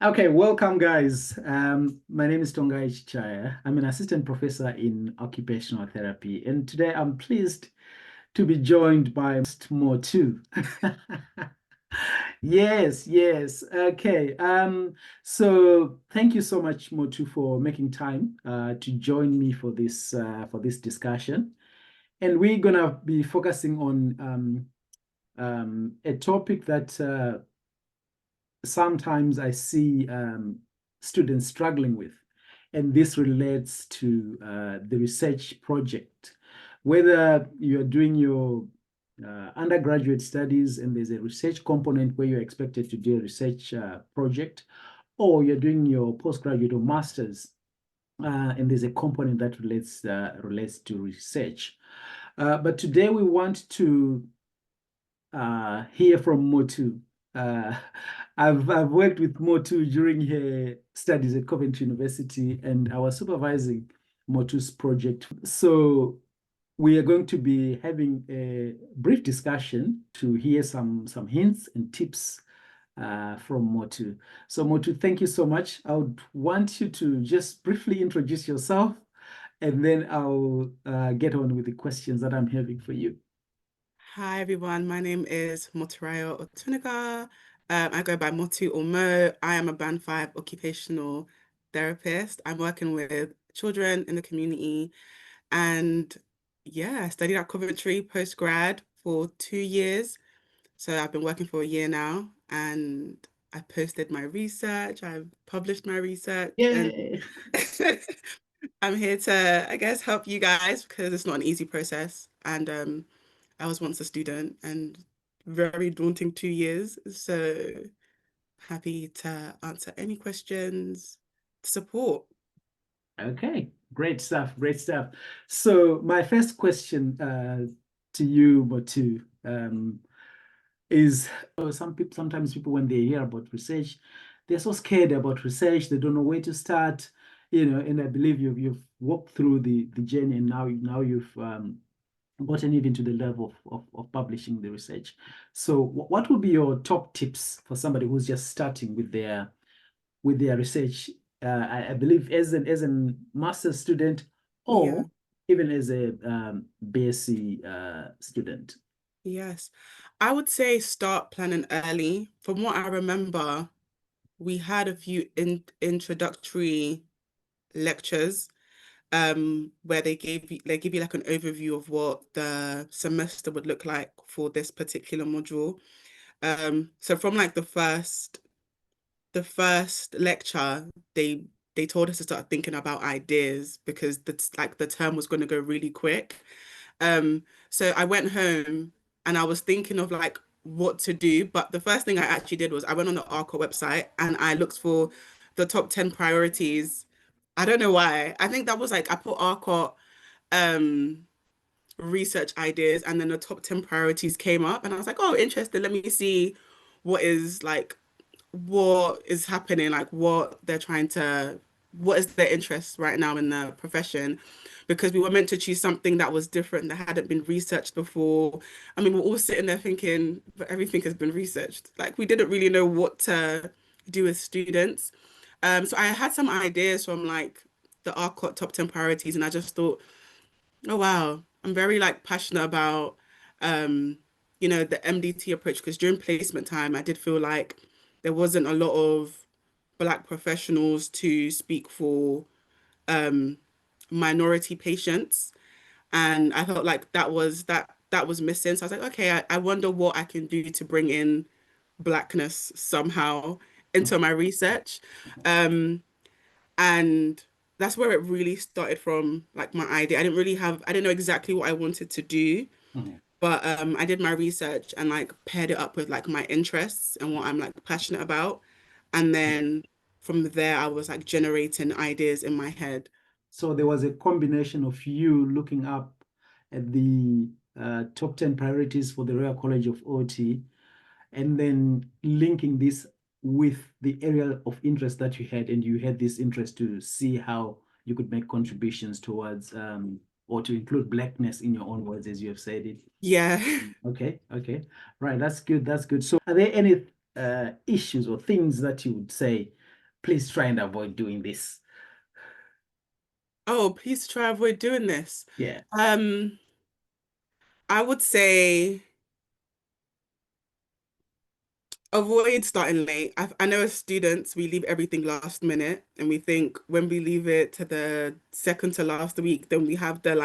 Okay, welcome guys. My name is Tongai Chichaya. I'm an assistant professor in occupational therapy, and today I'm pleased to be joined by Motu. Yes, yes. Okay. So thank you so much, Motu, for making time to join me for this discussion. And we're gonna be focusing on a topic that sometimes I see students struggling with, and this relates to the research project. Whether you're doing your undergraduate studies and there's a research component where you're expected to do a research project, or you're doing your postgraduate or master's, and there's a component that relates to research. But today we want to hear from Motu. Uh, I've worked with Motu during her studies at Coventry University, and I was supervising Motu's project. So we are going to be having a brief discussion to hear some hints and tips from Motu. So Motu, thank you so much. I would want you to just briefly introduce yourself, and then I'll get on with the questions that I'm having for you. Hi everyone, my name is Moturaya Otunika. I go by Motu or Mo. I am a Band 5 occupational therapist. I'm working with children in the community and yeah, I studied at Coventry post-grad for 2 years. So I've been working for a year now and I posted my research, I've published my research and Yay. I'm here to, I guess, help you guys because it's not an easy process. And I was once a student and very daunting 2 years. So happy to answer any questions, support. Okay, great stuff, great stuff. So my first question to you, Motu, is sometimes people when they hear about research, they're so scared about research, they don't know where to start, and I believe you've walked through the journey, and now you've gotten even to the level of publishing the research. So what would be your top tips for somebody who's just starting with their research, I believe as a master's student Yeah, or even as a BSc student. yes. I would say start planning early. From what I remember, we had a few introductory lectures where they give you like an overview of what the semester would look like for this particular module. So from like the first lecture, they told us to start thinking about ideas because the term was going to go really quick. So I went home and I was thinking of like what to do, but the first thing I actually did was I went on the ARCO website and I looked for the top 10 priorities. I don't know why. I think that was like I put ARCO um research ideas and then the top 10 priorities came up and I was like, oh, interesting. Let me see what is like what is happening, like what is their interest right now in the profession, because we were meant to choose something that was different that hadn't been researched before. I mean, we're all sitting there thinking, but everything has been researched. Like we didn't really know what to do as students. So I had some ideas from like the ARCOT top 10 priorities, and I just thought, oh wow, I'm very like passionate about um, the MDT approach because during placement time I did feel like there wasn't a lot of Black professionals to speak for um minority patients. And I felt like that was missing. So I was like, okay, I wonder what I can do to bring in Blackness somehow into my research. Um, and that's where it really started from, like my idea. I didn't know exactly what I wanted to do, Mhm. but I did my research and like paired it up with like my interests and what I'm like passionate about. And then from there, I was like generating ideas in my head. So there was a combination of you looking up at the top 10 priorities for the Royal College of OT, and then linking this with the area of interest that you had, and you had this interest to see how you could make contributions towards or to include Blackness in your own words, as you have said it. Yeah. Okay, right. That's good. That's good. So, are there any issues or things that you would say Please try and avoid doing this. Oh, please try avoid doing this. Yeah. Um, I would say avoid starting late. I know as students, we leave everything last minute, and we think when we leave it to the second to last week, then we have the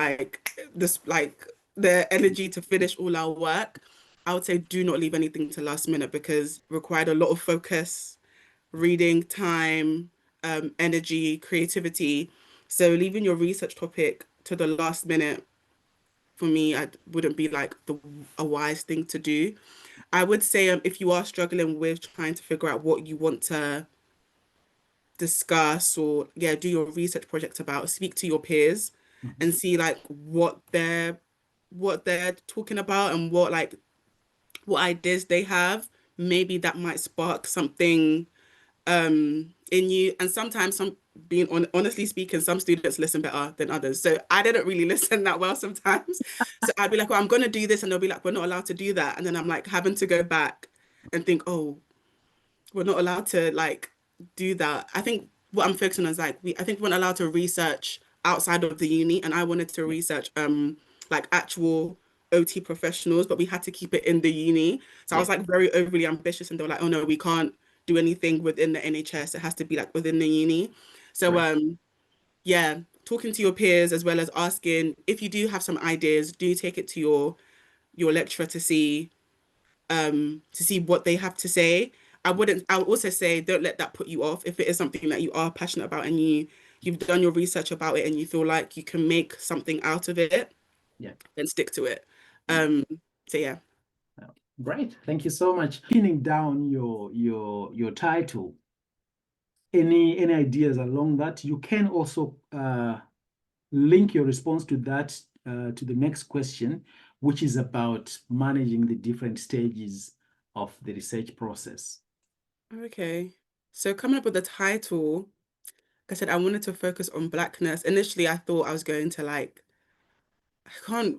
the energy to finish all our work. I would say do not leave anything to last minute because required a lot of focus, reading time, energy, creativity. So leaving your research topic to the last minute for me, I wouldn't be like a wise thing to do. I would say if you are struggling with trying to figure out what you want to discuss or yeah, do your research project about, speak to your peers Mhm. and see like what they're talking about and what ideas they have. Maybe that might spark something in you. And sometimes some being honestly speaking, some students listen better than others. So I didn't really listen that well sometimes. So I'd be like, well, I'm gonna do this, and they'll be like, we're not allowed to do that. And then I'm like having to go back and think, oh, we're not allowed to like do that. I think what I'm focusing on is like I think we're not allowed to research outside of the uni, and I wanted to Yeah. research like actual OT professionals, but we had to keep it in the uni. So I Yeah. was like very overly ambitious, and they were like, oh no, we can't do anything within the NHS. It has to be like within the uni. So Right. yeah, talking to your peers as well as asking if you do have some ideas, do take it to your lecturer to see what they have to say. I would also say don't let that put you off if it is something that you are passionate about and you've done your research about it and you feel like you can make something out of it, Yeah. then stick to it. Yeah. Um, so yeah. Yeah. Great. Thank you so much. Pinning down your title. Any ideas along that? You can also link your response to that to the next question, which is about managing the different stages of the research process. Okay. So coming up with the title, like I said, I wanted to focus on blackness. Initially, I thought I was going to I can't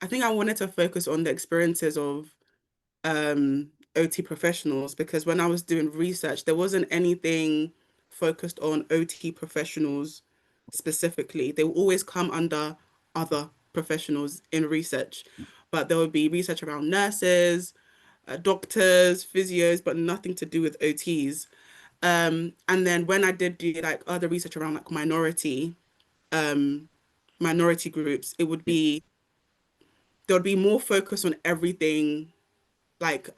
I think I wanted to focus on the experiences of OT professionals because when I was doing research, there wasn't anything focused on OT professionals specifically. They will always come under other professionals in research, but there would be research around nurses, doctors, physios, but nothing to do with OTs. And then when I did do like other research around like um, minority groups, it would Yeah. be there would be more focus on everything like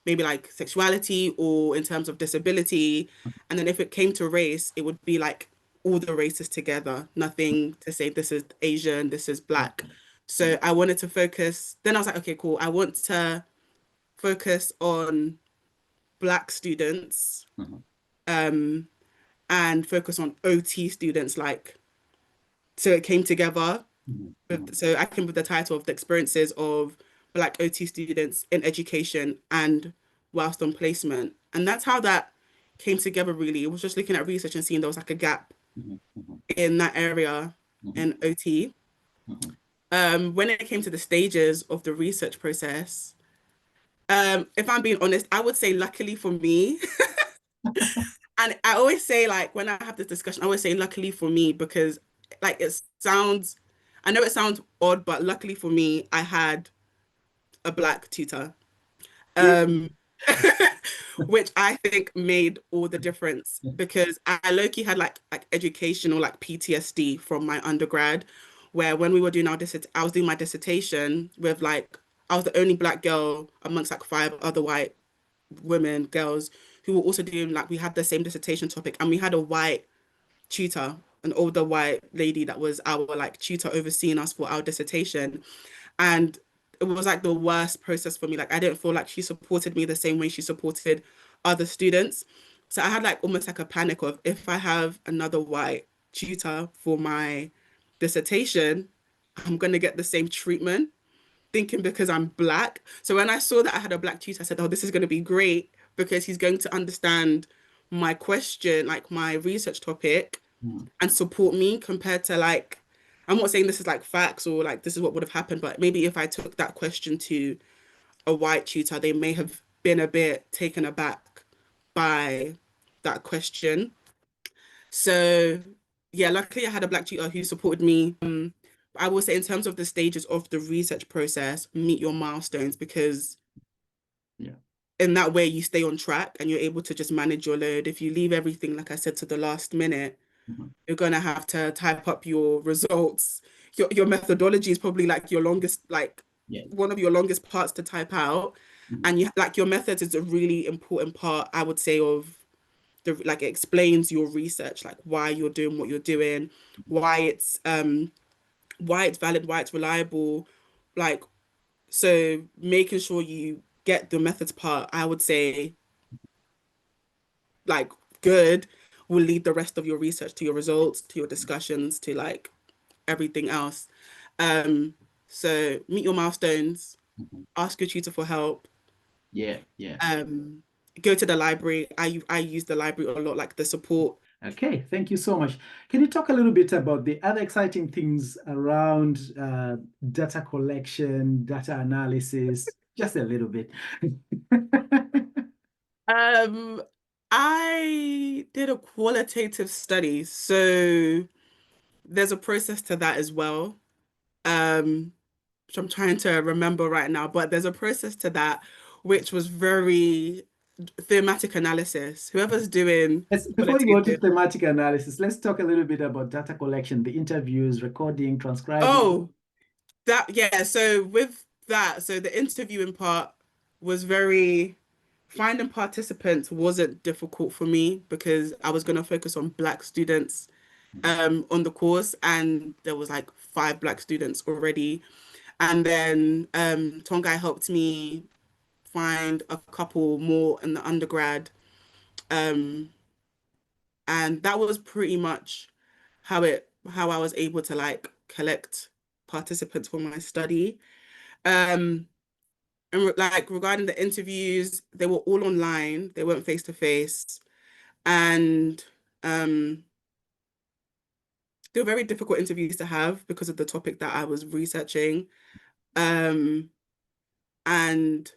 maybe like sexuality or in terms of disability. And then if it came to race, it would be like all the races together, nothing to say this is Asian, this is black. Okay. So I wanted to focus, then I was like, okay, cool. I want to focus on black students Mhm. um and focus on OT students like so it came together Mhm. Mhm. so I came with the title of the experiences of Black OT students in education and whilst on placement. And that's how that came together, really. It was just looking at research and seeing there was like a gap Mhm. Mhm. in that area Mhm. in OT. Mhm. When it came to the stages of the research process, if I'm being honest, I would say luckily for me, and I always say like when I have this discussion, I always say luckily for me because like I know it sounds odd, but luckily for me, I had a black tutor, Yeah. um, which I think made all the difference because I low-key had like educational like PTSD from my undergrad, where when we were doing I was doing my dissertation with like I was the only black girl amongst like five other white women girls who were also doing like we had the same dissertation topic and we had a white tutor, an older white lady that was our like tutor overseeing us for our dissertation. And it was like the worst process for me. Like I didn't feel like she supported me the same way she supported other students. So I had like almost like a panic of if I have another white tutor for my dissertation, I'm gonna get the same treatment, thinking because I'm black. So when I saw that I had a black tutor, I said, oh, this is gonna be great because he's going to understand my question, like my research topic, Mhm. and support me compared to like I'm not saying this is like facts or like this is what would have happened, but maybe if I took that question to a white tutor, they may have been a bit taken aback by that question. So yeah, luckily I had a black tutor who supported me. I will say in terms of the stages of the research process, meet your milestones because Yeah. in that way you stay on track and you're able to just manage your load. If you leave everything, like I said, to the last minute, Mhm. you're gonna have to type up your results. Your methodology is probably like your longest, like Yeah. one of your longest parts to type out. Mhm. And you like your methods is a really important part, I would say, of the like it explains your research, like why you're doing what you're doing, why it's valid, why it's reliable. Like so making sure you get the methods part, I would say like good will lead the rest of your research to your results, to your discussions, to like everything else. Um, so meet your milestones, Mhm. ask your tutor for help, Yeah, yeah. um, go to the library. I use the library a lot, like the support. Okay, thank you so much. Can you talk a little bit about the other exciting things around data collection, data analysis? Just a little bit. Um, I did a qualitative study, so there's a process to that as well. Um, which I'm trying to remember right now, but there's a process to that which was very thematic analysis. Whoever's doing Before you go to qualitative. thematic analysis, let's talk a little bit about data collection, the interviews, recording, transcribing. Oh, that yeah. So with that, so the interviewing part was very finding participants wasn't difficult for me because I was gonna focus on black students on the course and there was like 5 black students already. And then Tongai helped me find a couple more in the undergrad. Um, and that was pretty much how I was able to like collect participants for my study. Um, and like regarding the interviews, they were all online, they weren't face to face, and um, they were very difficult interviews to have because of the topic that I was researching. Um, and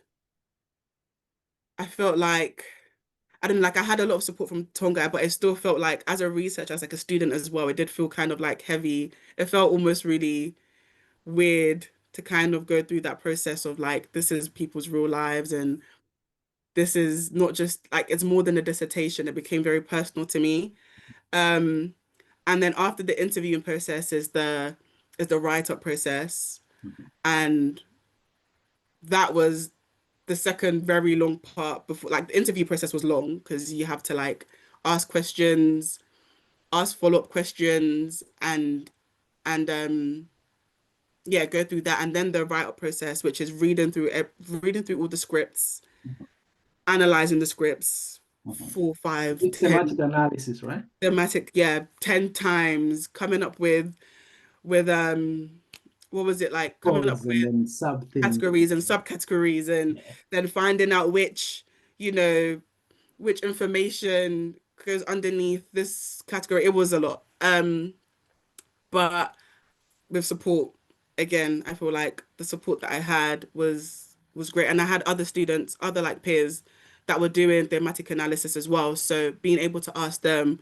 I felt like I didn't like I had a lot of support from Tonga, but it still felt like as a researcher, as like a student as well, it did feel kind of like heavy. It felt almost really weird to kind of go through that process of like this is people's real lives and this is not just like it's more than a dissertation. It became very personal to me. Um, and then after the interviewing process is the write-up process. Mhm. And that was the second very long part before like the interview process was long because you have to like ask questions, ask follow-up questions and yeah, go through that and then the write-up process, which is reading through all the scripts, Mhm. analyzing the scripts Mhm. 4, 5, It's 10 thematic analysis, right? thematic, yeah, 10 times, coming up with what was it like? Coming up Codes and then sub things. categories and subcategories and Yeah. then finding out you know, which information goes underneath this category. It was a lot. But with support, again, I feel like the support that I had was great. And I had other students, other like peers that were doing thematic analysis as well. So being able to ask them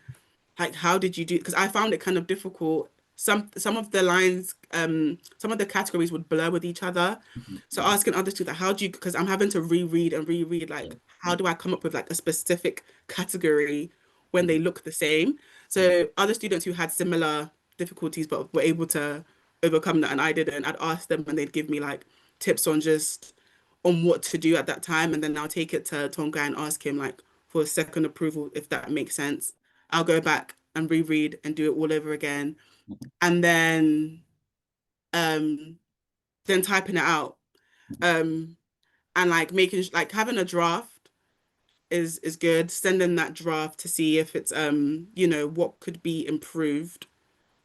like how did you do because I found it kind of difficult some of the lines some of the categories would blur with each other, Mhm. so Mhm. asking others to that how do you because I'm having to reread and reread Yeah. like how Yeah. do I come up with like a specific category when they Mhm. look the same, Mhm. so other students who had similar difficulties but were able to overcome that and I didn't, I'd ask them and they'd give me like tips on just on what to do at that time and then I'll take it to Tonga and ask him like for a second approval if that makes sense. I'll go back and reread and do it all over again. Mhm. And um then typing it out. Mhm. Um and like making like having a draft is good. Sending that draft to see if it's what could be improved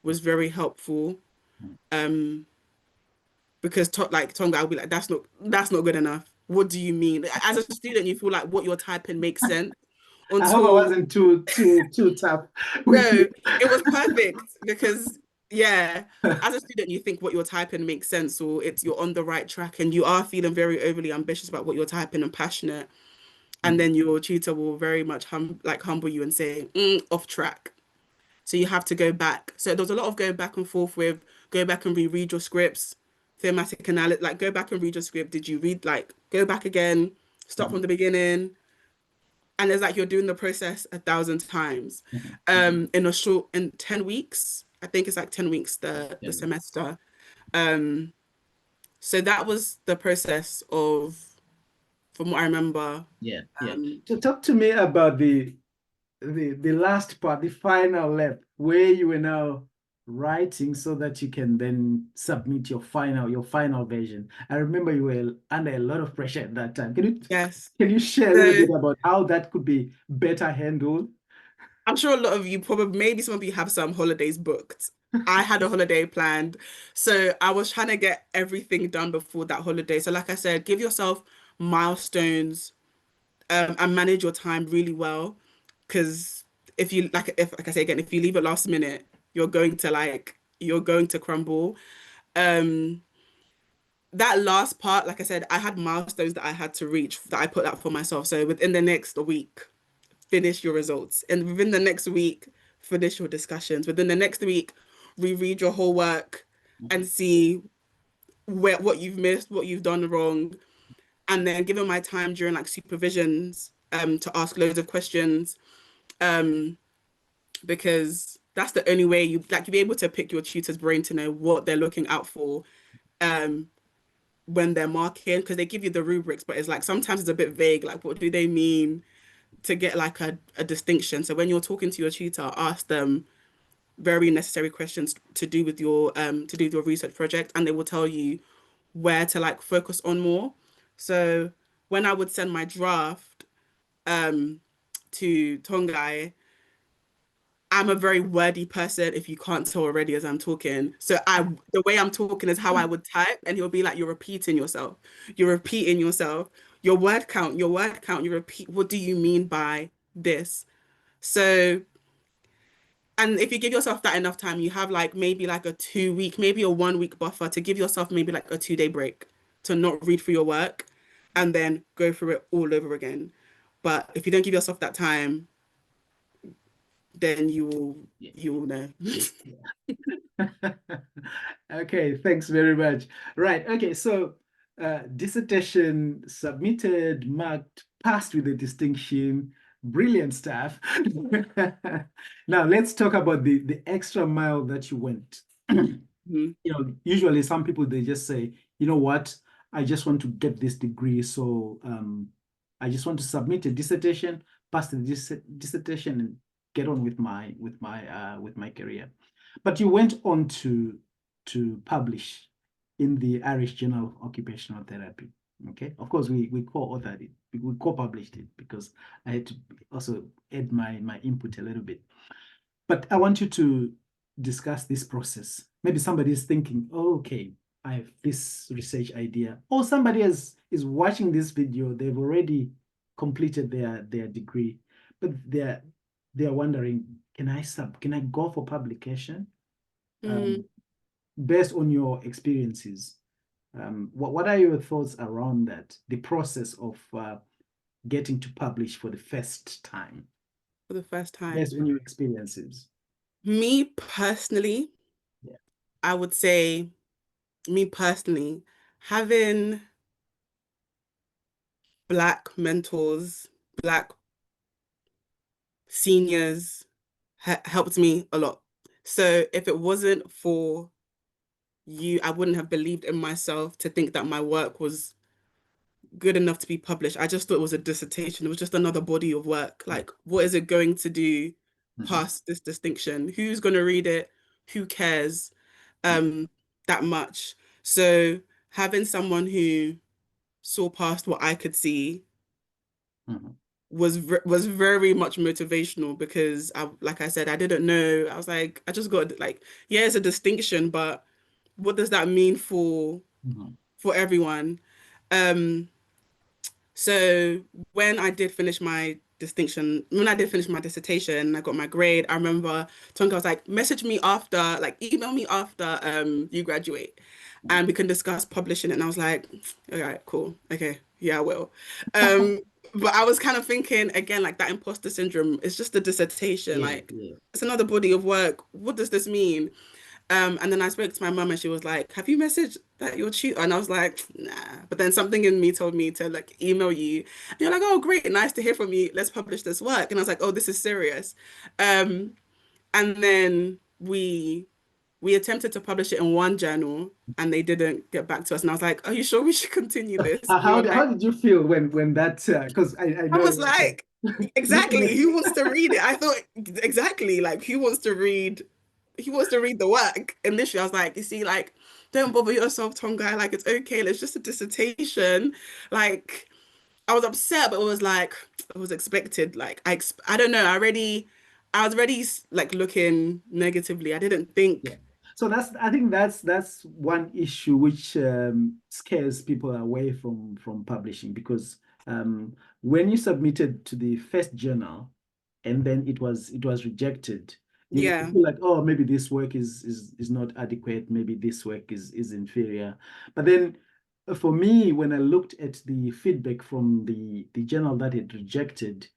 was very helpful. Mhm. Um because like Tonga, I'll be like, that's not good enough. What do you mean? As a student, you feel like what you're typing makes sense I hope I until wasn't too tough with no, you. it was perfect because yeah, as a student, you think what you're typing makes sense or it's you're on the right track and you are feeling very overly ambitious about what you're typing and passionate. and then your tutor will very much humble you and say, off track. So you have to go back. So there was a lot of going back and forth with go back and reread your scripts, thematic analysis, like go back and read your script. Did you read like go back again, start from Mhm. the beginning? And it's like you're doing the process 1,000 times. Mhm. Mhm. In 10 weeks. I think it's like 10 weeks the 10 weeks. semester. Um, so that was the process of from what I remember. Yeah, yeah. Um, So talk to me about the last part, the final lap, where you were now writing so that you can then submit your final version. I remember you were under a lot of pressure at that time. yes. Can you share a little So bit about how that could be better handled? I'm sure a lot of you probably, maybe some of you have some holidays booked. I had a holiday planned. So I was trying to get everything done before that holiday. So, like I said, give yourself milestones, and manage your time really well. Because if like I say again, if you leave it last minute, you're going to crumble. Um, that last part, like I said, I had milestones that I had to reach that I put out for myself. So within the next week, finish your results. And within the next week, finish your discussions. Within the next week, reread your whole work and see what you've missed, what you've done wrong. And then given my time during like supervisions, to ask loads of questions. Um, because that's the only way you be able to pick your tutor's brain to know what they're looking out for um when they're marking, because they give you the rubrics, but it's like sometimes it's a bit vague, like what do they mean to get like a distinction. So when you're talking to your tutor, ask them very necessary questions to do with your research project, and they will tell you where to like focus on more. So when I would send my draft um to Tongai, I'm a very wordy person, if you can't tell already as I'm talking. So the way I'm talking is how I would type, and he'll be like, "You're repeating yourself. You're repeating yourself. Your word count, you repeat. What do you mean by this?" So, and if you give yourself that enough time, you have like maybe like a 2 week, maybe a 1 week buffer to give yourself maybe like a 2 day break to not read through your work and then go through it all over again. But if you don't give yourself that time, then Yeah. you will know. Okay, thanks very much. Right. Okay, so dissertation submitted, marked, passed with a distinction. Brilliant stuff. Now let's talk about the extra mile that you went. Mhm. Usually some people they just say, you know what, I just want to get this degree, so I just want to submit a dissertation, pass the dissertation, and get on with my career. But you went on to publish in the Irish Journal of Occupational Therapy. Okay, of course we co-authored it, we co-published it because I had to also add my input a little bit. But I want you to discuss this process. Maybe somebody is thinking, oh, okay, I have this research idea. Or somebody is watching this video, they've already completed their degree, but they're wondering, can I go for publication? Mm, Based on your experiences, what are your thoughts around that? The process of getting to publish for the first time, for the first time. based on your experiences. Me personally, Yeah. I would say, me personally, having Black mentors, Black seniors helped me a lot. So if it wasn't for you, I wouldn't have believed in myself to think that my work was good enough to be published. I just thought it was a dissertation. It was just another body of work. Yeah. Like, what is it going to do Mhm. past this distinction? Who's going to read it? Who cares Yeah. um that much? So having someone who saw past what I could see Mhm. was very much motivational, because like I said, I didn't know. I was like, I just got like, yeah, it's a distinction, but what does that mean Mhm. for everyone? Um, So when I did finish my dissertation, I got my grade. I remember Tonka was like, message me after, like email me after you graduate and we can discuss publishing it. And I was like, all right, cool. Okay, yeah, I will. Um, But I was kind of thinking again, like that imposter syndrome, it's just a dissertation. Yeah, Like yeah. it's another body of work. What does this mean? And then I spoke to my mum and she was like, have you messaged that your tutor? And I was like, nah. But then something in me told me to like email you. And you're like, oh, great, nice to hear from you. Let's publish this work. And I was like, oh, this is serious. Um, and then we attempted to publish it in one journal and they didn't get back to us. And I was like, are you sure we should continue this? And they were How like, did you feel when that because I I know was like, looking exactly, at who wants to read it? I thought exactly like who wants to read the work? Initially, I was like, you see, like, don't bother yourself, Tonga. Like, it's okay. It's just a dissertation. Like, I was upset, but it was like it was expected. Like, I don't know. I was already like looking negatively. I didn't yeah. think, So I think that's one issue which scares people away from publishing because when you submitted to the first journal and then it was rejected, you yeah, feel like, oh, maybe this work is not adequate, maybe this work is inferior. But then for me, when I looked at the feedback from the journal that it rejected,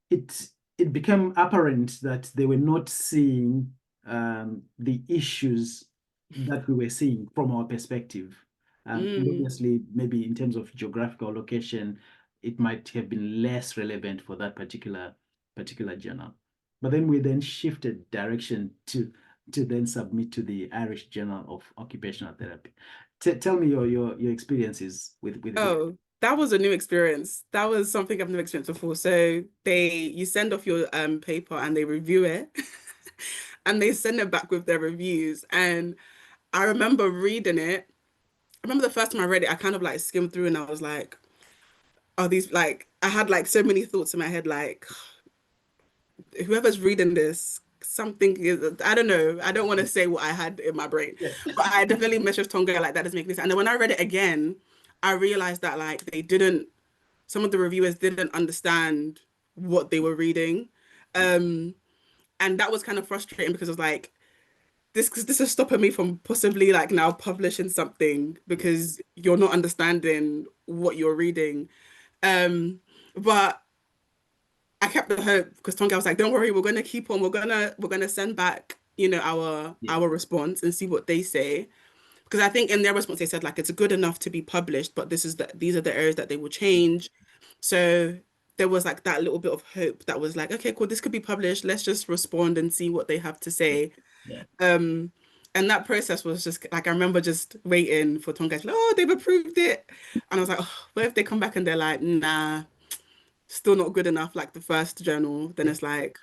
it it became apparent that they were not seeing the issues that we were seeing from our perspective. And mm, obviously, maybe in terms of geographical location, it might have been less relevant for that particular journal. But then we then shifted direction to then submit to the Irish Journal of Occupational Therapy. Tell me your experiences with oh, that was a new experience. That was something I've never experienced before. So you send off your paper and they review it and they send it back with their reviews. And I remember reading it. I remember the first time I read it, I kind of like skimmed through and I was like, are these like I had like so many thoughts in my head, like whoever's reading this, something is I don't know. I don't want to say what I had in my brain, yeah, but I definitely messaged Tonga like that doesn't make any sense. And then when I read it again, I realized that like they didn't some of the reviewers didn't understand what they were reading. Um, and that was kind of frustrating because I was like, this is stopping me from possibly like now publishing something yeah, because you're not understanding what you're reading. Um, but I kept the hope because Tonga was like, don't worry, we're gonna keep on, we're gonna send back, yeah, our response and see what they say. Because I think in their response they said like it's good enough to be published, but these are the areas that they will change. So there was like that little bit of hope that was like, okay, cool, this could be published. Let's just respond and see what they have to say. yeah, Um, and that process was just like I remember just waiting for Tonga to like, oh, they've approved it. And I was like, oh, what if they come back and they're like, nah, still not good enough, like the first journal, then yeah. it's like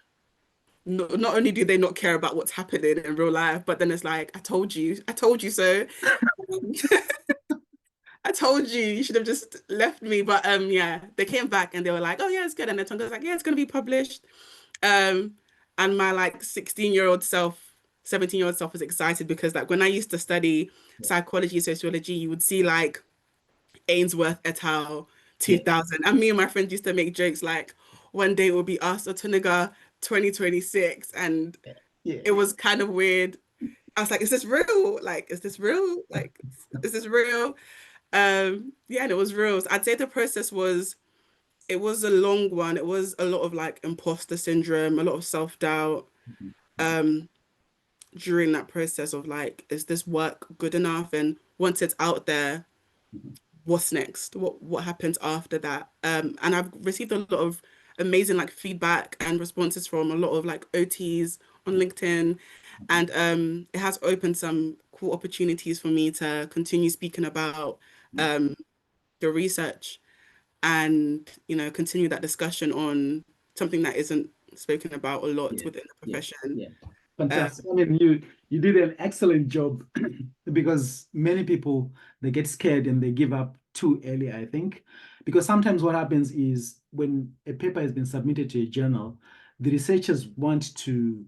not only do they not care about what's happening in real life, but then it's like, I told you so. I told you, you should have just left me. But yeah, they came back and they were like, oh yeah, it's good. And then Tonga was like, yeah, it's gonna be published. Um, and my like 16-year-old self, 17-year-old self was excited because like when I used to study Yeah. psychology, sociology, you would see like Ainsworth et al. Yeah. 2000. And me and my friends used to make jokes like one day it will be us or Tuniga 2026. And Yeah. it was kind of weird. I was like, is this real? Like, is this real? Like, is this real? Yeah, and it was real. I'd say the process was it was a long one. It was a lot of like imposter syndrome, a lot of self-doubt Mhm, mhm, um during that process of like, is this work good enough? And once it's out there, mhm. what's next? What happens after that? And I've received a lot of amazing like feedback and responses from a lot of like OTs on LinkedIn, and it has opened some cool opportunities for me to continue speaking about Mhm. um the research and continue that discussion on something that isn't spoken about a lot Yeah. within the Yeah. profession. Yeah. Uh, Fantastic. I mean, you did an excellent job because many people they get scared and they give up too early, I think. Because sometimes what happens is when a paper has been submitted to a journal, the researchers want to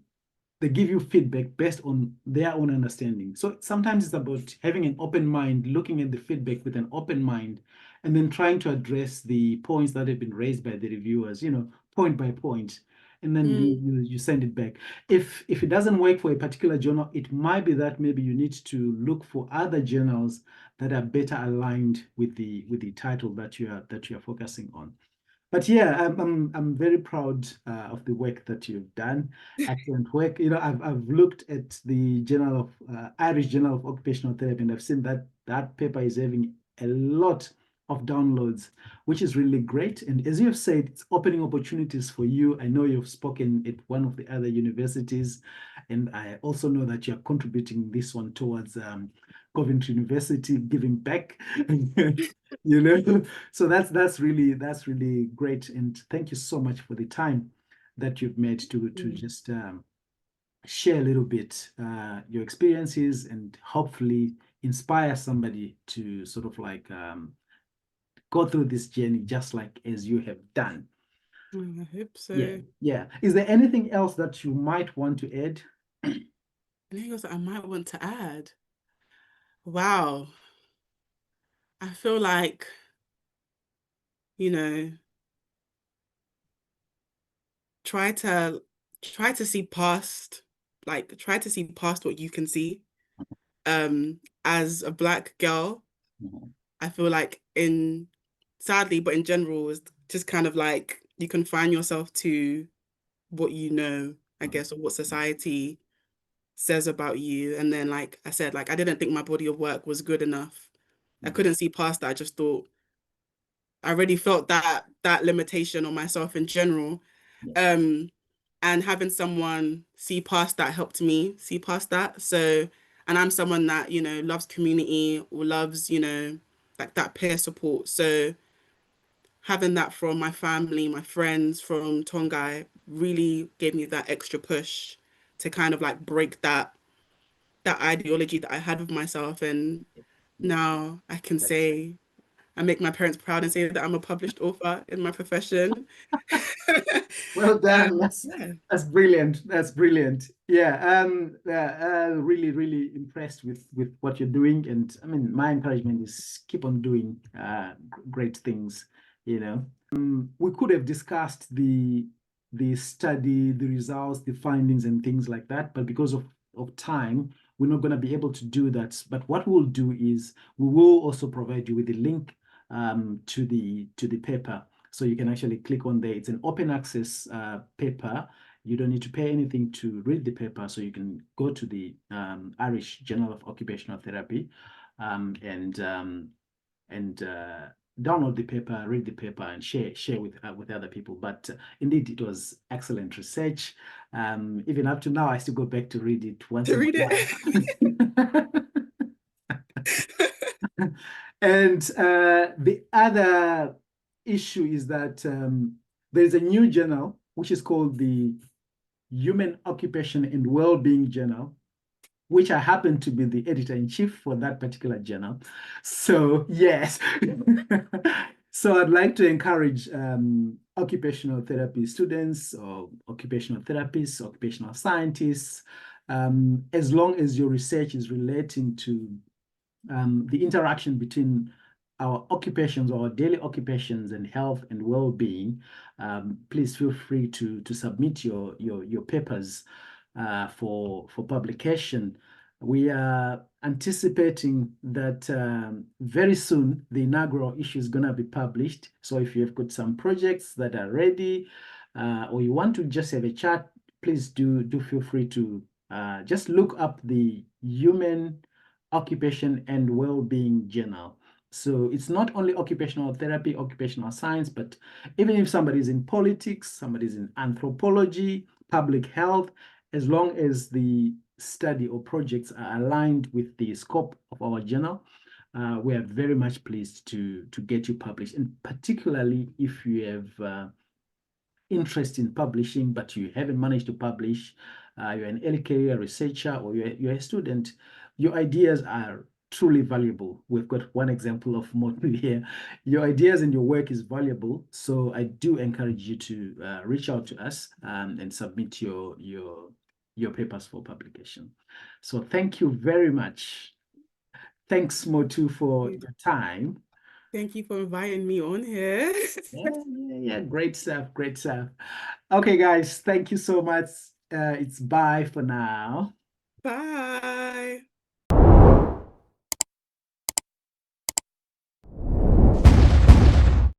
they give you feedback based on their own understanding. So sometimes it's about having an open mind, looking at the feedback with an open mind, and then trying to address the points that have been raised by the reviewers, point by point, and then you mm, you, you send it back. If it doesn't work for a particular journal, it might be that maybe you need to look for other journals that are better aligned with the title that you are focusing on. But yeah, I'm very proud of the work that you've done. Excellent work. You know, I've looked at the Journal of Irish Journal of Occupational Therapy, and I've seen that that paper is having a lot of downloads, which is really great. And as you have said, it's opening opportunities for you. I know you've spoken at one of the other universities, and I also know that you're contributing this one towards Coventry University, giving back. You know, so that's really great, and thank you so much for the time that you've made to just share a little bit your experiences and hopefully inspire somebody to sort of like go through this journey just like as you have done. I hope Yeah, so. yeah. Is there anything else that you might want to add? Anything else that I might want to add? Wow. I feel like, you know, try to try to see past, like try to see past what you can see. As a Black girl, Mhm. I feel like in sadly, but in general, it's just kind of like you confine yourself to what you know, I guess, or what society says about you. And then, like I said, like I didn't think my body of work was good enough. I Mhm. couldn't see past that. I just thought I already felt that limitation on myself in general. Yeah, Um, and having someone see past that helped me see past that. So, and I'm someone that, loves community or loves, like that peer support. So having that from my family, my friends from Tongai really gave me that extra push to kind of like break that ideology that I had of myself. And yeah. now I can That's say I make my parents proud and say that I'm a published author in my profession. well done. Yeah. That's brilliant. That's brilliant. Yeah, really, really impressed with what you're doing, and I mean, my encouragement is keep on doing great things. You know, we could have discussed the study, the results, the findings, and things like that, but because of time, we're not going to be able to do that. But what we'll do is we will also provide you with the link to the paper. So you can actually click on there. It's an open access paper. You don't need to pay anything to read the paper. So you can go to the Irish Journal of Occupational Therapy and download the paper, read the paper, and share with other people. But indeed, it was excellent research. Even up to now, I still go back to read it once To in a read it. while. And the other issue is that there's a new journal which is called the Human Occupation and Wellbeing Journal, which I happen to be the editor in chief for that particular journal. So, yes. So, I'd like to encourage occupational therapy students or occupational therapists, occupational scientists, as long as your research is relating to the interaction between our occupations, our daily occupations, and health and well-being, please feel free to submit your papers for publication. We are anticipating that very soon the inaugural issue is going to be published. So if you've got some projects that are ready, or you want to just have a chat, please do feel free to just look up the Human Occupation and Well-being Journal. So it's not only occupational therapy, occupational science, but even if somebody's in politics, somebody's in anthropology, public health, as long as the study or projects are aligned with the scope of our journal, we are very much pleased to get you published. And particularly if you have interest in publishing, but you haven't managed to publish, you're an early career researcher or you're a student, your ideas are truly valuable. We've got one example of Motu here. Your ideas and your work is valuable. So I do encourage you to reach out to us and submit your papers for publication. So thank you very much. Thanks, Motu, for your time. Thank you for inviting me on here. Yeah. Great stuff. Great stuff. Okay, guys, thank you so much. It's bye for now. Bye.